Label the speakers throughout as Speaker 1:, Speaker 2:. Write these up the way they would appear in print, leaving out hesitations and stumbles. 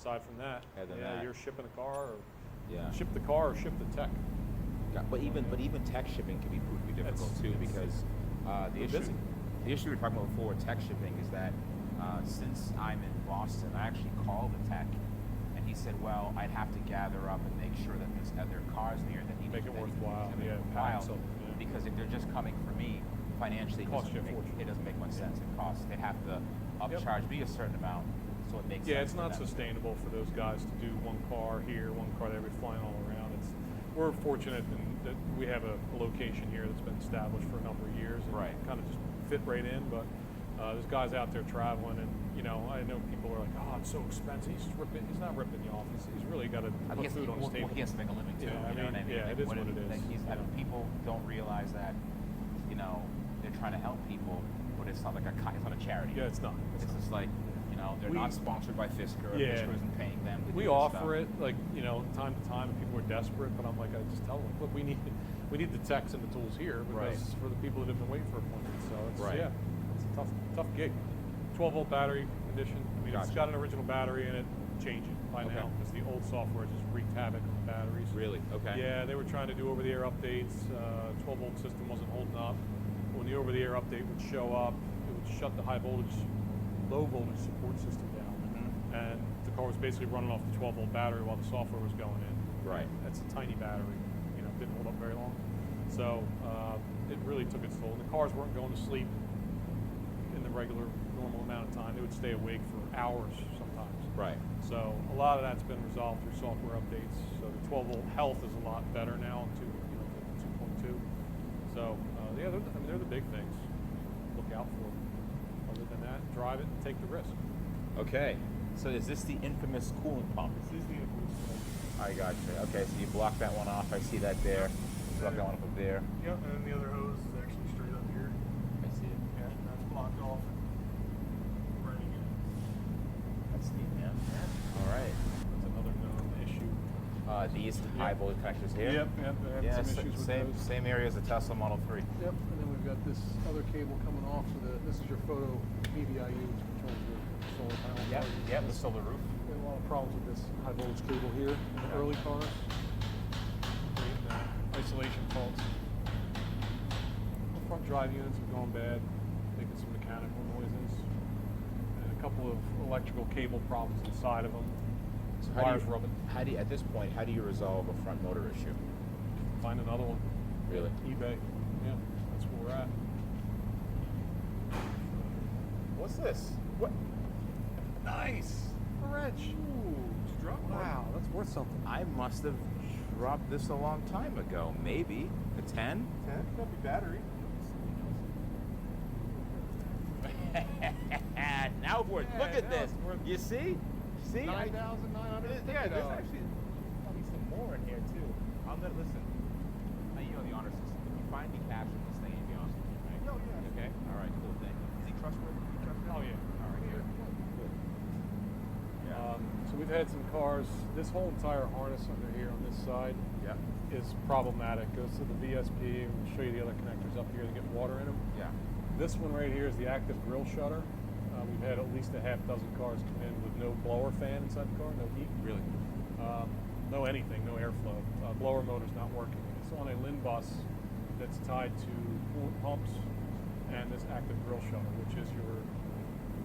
Speaker 1: aside from that,
Speaker 2: Other than
Speaker 1: yeah,
Speaker 2: that.
Speaker 1: you're shipping a car, or
Speaker 2: Yeah.
Speaker 1: ship the car, or ship the tech.
Speaker 2: But even tech shipping can be proved to be difficult too, because the
Speaker 1: We're busy.
Speaker 2: issue we were talking about before with tech shipping is that since I'm in Boston, I actually called the tech, and he said, well, I'd have to gather up and make sure that there are cars near that need
Speaker 1: Make it
Speaker 2: that
Speaker 1: worthwhile,
Speaker 2: make it
Speaker 1: yeah,
Speaker 2: worthwhile.
Speaker 1: pack something, yeah.
Speaker 2: Because if they're just coming for me, financially,
Speaker 1: Costs you a fortune.
Speaker 2: it doesn't make much sense. It costs. They'd have to upcharge me a certain amount, so it makes sense.
Speaker 1: Yeah, it's
Speaker 2: for
Speaker 1: not
Speaker 2: them.
Speaker 1: sustainable for those guys to do one car here, one car there, we're flying all around. We're fortunate in that we have a location here that's been established for a number of years, and
Speaker 2: Right.
Speaker 1: kind of just fit right in. But there's guys out there traveling, and I know people are like, "Oh, it's so expensive." He's not ripping you off. He's really got to put food on his table.
Speaker 2: He has to make a living too.
Speaker 1: Yeah,
Speaker 2: you know what I mean?
Speaker 1: yeah, it is what it is.
Speaker 2: I mean, people don't realize that. They're trying to help people, but it's not like it's not a charity.
Speaker 1: Yeah, it's not.
Speaker 2: It's just like they're not sponsored by Fisker.
Speaker 1: Yeah.
Speaker 2: Fisker isn't paying them. To
Speaker 1: We
Speaker 2: do this
Speaker 1: offer
Speaker 2: stuff.
Speaker 1: it time to time, and people are desperate. But I'm like, I just tell them, look, we need the techs and the tools here because
Speaker 2: Right.
Speaker 1: for the people that have been waiting for appointments. So it's
Speaker 2: Right.
Speaker 1: it's a tough gig. 12-volt battery condition. I mean, it's
Speaker 2: Gotcha.
Speaker 1: got an original battery in it. Change it by now because the old software just wreaked havoc on the batteries.
Speaker 2: Really? Okay.
Speaker 1: Yeah, they were trying to do over-the-air updates. 12-volt system wasn't holding up. When the over-the-air update would show up, it would shut the low voltage support system down, and the car was basically running off the 12-volt battery while the software was going in.
Speaker 2: Right.
Speaker 1: That's a tiny battery. Didn't hold up very long. So it really took its toll. And the cars weren't going to sleep in the regular, normal amount of time. They would stay awake for hours sometimes.
Speaker 2: Right.
Speaker 1: So a lot of that's been resolved through software updates. So the 12-volt health is a lot better now to 2.2. So they're the big things. Look out for. Other than that, drive it and take the risk.
Speaker 2: Okay. So is this the infamous coolant pump?
Speaker 1: This is the
Speaker 2: I got you. Okay, so you block that one off. I see that there. Block that one up there.
Speaker 3: Yep, and then the other hose is actually straight up here.
Speaker 2: I see it.
Speaker 3: Yeah, that's blocked off. Running it.
Speaker 2: That's neat, man. All right.
Speaker 1: That's another known issue.
Speaker 2: These high voltage connectors here.
Speaker 1: Yep, I have some issues with those.
Speaker 2: Same area as the Tesla Model 3.
Speaker 3: Yep, and then we've got this other cable coming off. So this is your photo PVIU, which controls your solar panel.
Speaker 2: Yep, the solar roof.
Speaker 3: We had a lot of problems with this high voltage cable here in the early cars.
Speaker 1: Isolation faults. The front drive units have gone bad, making some mechanical noises, and a couple of electrical cable problems inside of them.
Speaker 2: So
Speaker 1: Wires rubbing.
Speaker 2: at this point, how do you resolve a front motor issue?
Speaker 1: Find another one.
Speaker 2: Really?
Speaker 1: eBay. Yeah, that's where we're at.
Speaker 2: What's this? What? Nice.
Speaker 1: A wrench. Ooh, just drop one.
Speaker 3: Wow, that's worth something.
Speaker 2: I must have dropped this a long time ago. Maybe a 10.
Speaker 3: 10? Got the battery.
Speaker 2: Now it's worth. Look at
Speaker 1: now
Speaker 2: this.
Speaker 1: it's worth-
Speaker 2: You see? See?
Speaker 3: $9,950.
Speaker 2: Yeah, there's actually probably some more in here too. I'm gonna listen. The honor system. If you find me capturing this thing, you'd be awesome. Right?
Speaker 3: Oh, yeah.
Speaker 2: Okay. All right. Cool thing. Is he trustworthy? You trust him?
Speaker 1: Oh yeah.
Speaker 2: All right. Good. Good. Yeah.
Speaker 1: So we've had some cars. This whole entire harness under here on this side
Speaker 2: Yeah.
Speaker 1: is problematic. Goes to the VSP, and we'll show you the other connectors up here to get water in them.
Speaker 2: Yeah.
Speaker 1: This one right here is the active grill shutter. We've had at least a half dozen cars come in with no blower fan inside the car, no heat,
Speaker 2: Really?
Speaker 1: no anything, no airflow. Blower motor's not working. It's on a LIN bus that's tied to coolant pumps and this active grill shutter, which is your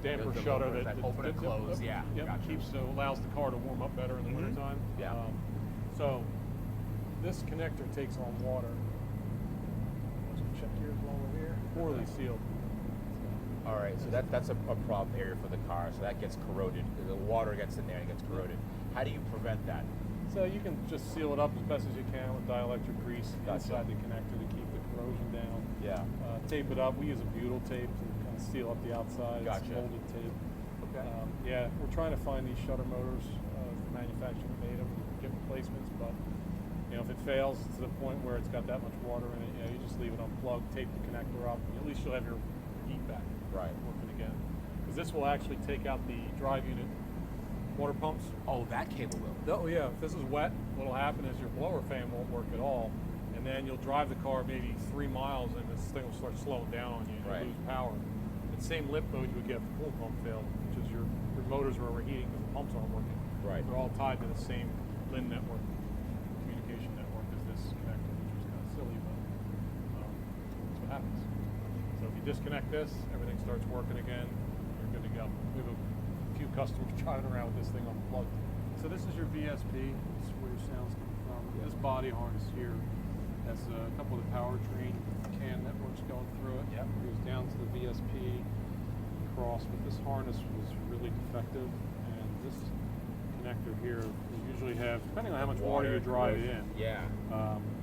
Speaker 1: damper
Speaker 2: The
Speaker 1: shutter
Speaker 2: that open and close. Yeah. Gotcha.
Speaker 1: allows the car to warm up better in the wintertime.
Speaker 2: Yeah.
Speaker 1: So this connector takes on water. Let's check here while we're here. Poorly sealed.
Speaker 2: All right. So that's a problem area for the car. So that gets corroded. The water gets in there and gets corroded. How do you prevent that?
Speaker 1: So you can just seal it up as best as you can with dielectric grease
Speaker 2: Gotcha.
Speaker 1: inside the connector to keep the corrosion down.
Speaker 2: Yeah.
Speaker 1: Tape it up. We use a butyl tape to kind of seal up the outside. It's
Speaker 2: Gotcha.
Speaker 1: molded tape.
Speaker 2: Okay.
Speaker 1: Yeah, we're trying to find these shutter motors. The manufacturer that made them, get replacements. But if it fails to the point where it's got that much water in it, you just leave it unplugged, tape the connector up. At least you'll have your heat back.
Speaker 2: Right.
Speaker 1: Working again. Because this will actually take out the drive unit water pumps.
Speaker 2: Oh, that cable will.
Speaker 1: Oh yeah, if this is wet, what'll happen is your blower fan won't work at all, and then you'll drive the car maybe 3 miles and this thing will start slowing down on you and
Speaker 2: Right.
Speaker 1: you lose power. The same lip mode you would get if the coolant pump failed, which is your motors are overheating because the pumps aren't working.
Speaker 2: Right.
Speaker 4: They're all tied to the same LIN network, communication network as this connector, which is kind of silly, but that's what happens. So if you disconnect this, everything starts working again. You're good to go. We have a few customers driving around with this thing unplugged. So this is your VSP. This is where your sound's coming from. This body harness here has a couple of the powertrain CAN networks going through it.
Speaker 2: Yep.
Speaker 4: It goes down to the VSP cross, but this harness was really defective, and this connector here will usually have, depending on how much water you drive in,
Speaker 2: Yeah.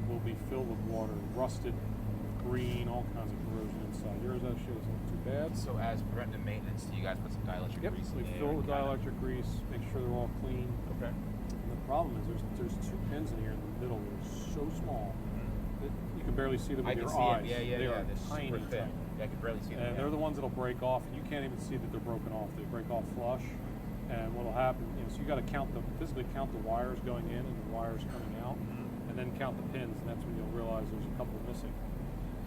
Speaker 4: will be filled with water, rusted, green, all kinds of corrosion inside. Yours actually isn't too bad.
Speaker 2: So as preventive maintenance, do you guys put some dielectric
Speaker 4: Yep,
Speaker 2: grease in
Speaker 4: we
Speaker 2: there?
Speaker 4: fill it
Speaker 2: and
Speaker 4: with
Speaker 2: kinda-
Speaker 4: dielectric grease, make sure they're all clean.
Speaker 2: Okay.
Speaker 4: And the problem is there's two pins in here in the middle that are so small that you can barely see them
Speaker 2: I
Speaker 4: with
Speaker 2: can
Speaker 4: your
Speaker 2: see
Speaker 4: eyes.
Speaker 2: it. Yeah,
Speaker 4: They are
Speaker 2: They're
Speaker 4: tiny,
Speaker 2: super thin.
Speaker 4: tiny.
Speaker 2: Yeah, I can barely see them.
Speaker 4: And they're the ones that'll break off, and you can't even see that they're broken off. They break off flush. And what'll happen, so you got to physically count the wires going in and the wires coming out, and then count the pins, and that's when you'll realize there's a couple missing,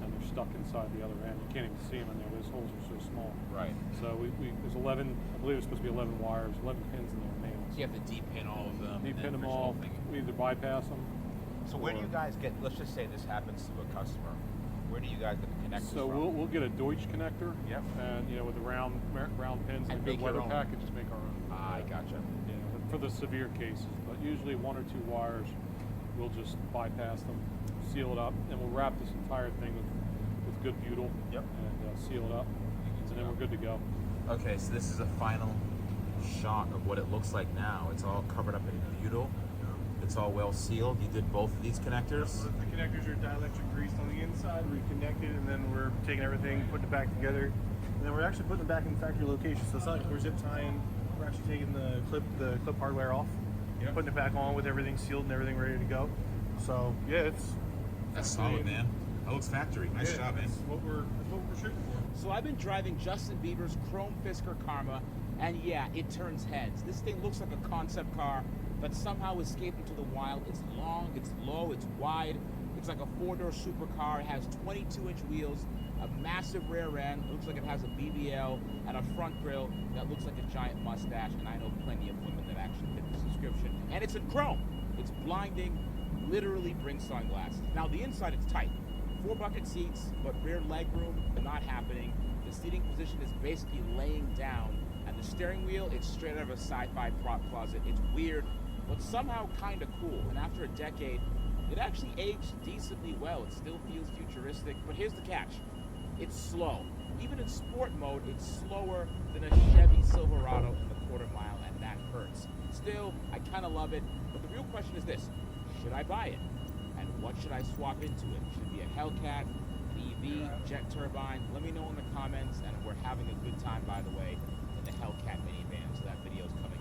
Speaker 4: and they're stuck inside the other end. You can't even see them in there. Those holes are so small.
Speaker 2: Right.
Speaker 4: So there's 11, I believe it's supposed to be 11 wires, 11 pins in there, nails.
Speaker 2: So you have to de-pin all of them. and
Speaker 4: Pin
Speaker 2: then
Speaker 4: them
Speaker 2: push the
Speaker 4: all.
Speaker 2: whole thing.
Speaker 4: We either bypass them.
Speaker 2: So where do
Speaker 4: or-
Speaker 2: you guys get? Let's just say this happens to a customer. Where do you guys get the connectors
Speaker 4: So
Speaker 2: from?
Speaker 4: we'll get a Deutsch connector.
Speaker 2: Yep.
Speaker 4: And with the round pins
Speaker 2: And
Speaker 4: and a
Speaker 2: make
Speaker 4: good
Speaker 2: your
Speaker 4: weather
Speaker 2: own.
Speaker 4: package, just make our own.
Speaker 2: Ah, I gotcha.
Speaker 4: Yeah, for the severe cases, but usually 1 or 2 wires, we'll just bypass them, seal it up, and we'll wrap this entire thing with good butyl.
Speaker 2: Yep.
Speaker 4: And seal it up, and then we're good to go.
Speaker 2: Okay, so this is a final shot of what it looks like now. It's all covered up in butyl. It's all well sealed. You did both of these connectors.
Speaker 5: So the connectors are dielectric greased on the inside, reconnected, and then we're taking everything, putting it back together, and then we're actually putting it back in factory location. So it's not like we're zip tying. We're actually taking the clip hardware off,
Speaker 2: Yep.
Speaker 5: putting it back on with everything sealed and everything ready to go. So yeah,
Speaker 2: That's solid, man. That looks factory. Nice job, man.
Speaker 5: That's what we're shooting for.
Speaker 6: So I've been driving Justin Bieber's Chrome Fisker Karma, and yeah, it turns heads. This thing looks like a concept car that somehow escaped into the wild. It's long, it's low, it's wide. It's like a 4-door supercar. It has 22-inch wheels, a massive rear end. It looks like it has a BBL, and a front grille that looks like a giant mustache. And I know plenty of women that actually fit this description. And it's in chrome. It's blinding. Literally brings sunglasses. Now the inside, it's tight. 4 bucket seats, but rear leg room, not happening. The seating position is basically laying down, and the steering wheel, it's straight out of a sci-fi prop closet. It's weird, but somehow kind of cool. And after a decade, it actually aged decently well. It still feels futuristic, but here's the catch. It's slow. Even in sport mode, it's slower than a Chevy Silverado in the quarter mile, and that hurts. Still, I kind of love it, but the real question is this: should I buy it? And what should I swap into it? Should it be a Hellcat, an EV, jet turbine? Let me know in the comments, and we're having a good time, by the way, in the Hellcat minivan, so that video is coming